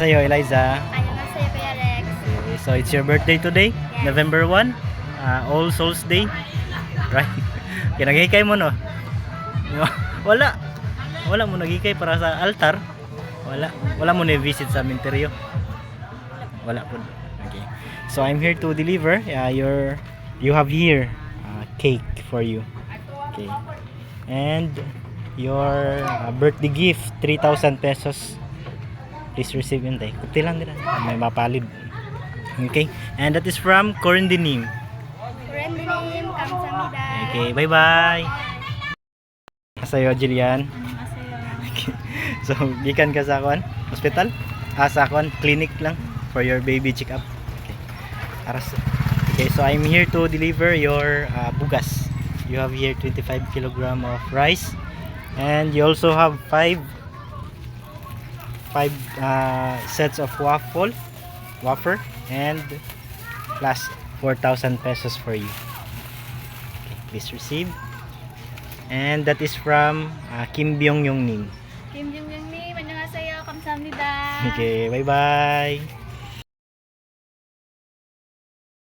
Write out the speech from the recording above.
Sa'yo, Eliza. Annyeonghaseyo, Kuya Rex. Okay, so it's your birthday today, Yes. November 1, All Souls Day. Right? Kinagikay mo no? Wala. Wala mo nagikay para sa altar. Wala mo na-visit sa cemetery. Wala po. Okay. So I'm here to deliver you have here cake for you. Okay. And your birthday gift, 3,000 pesos. Please receive yun tayo. Kupti lang nila. May mapalid. Okay. And that is from Corindinim. Kurendinim, kamsamida. Okay. Bye-bye. Sa'yo, Jillian. Annyeonghaseyo. So, gikan ka sa akon hospital? Sa akon clinic lang for your baby check-up. Okay. Okay, so I'm here to deliver your bugas. You have here 25 kilogram of rice, and you also have five sets of wafer, and plus 4,000 pesos for you. Okay, please receive. And that is from Kim Byung Yong Nim. Kim Jong-un ni, annyeonghaseyo, kamsamida. Okay, bye bye.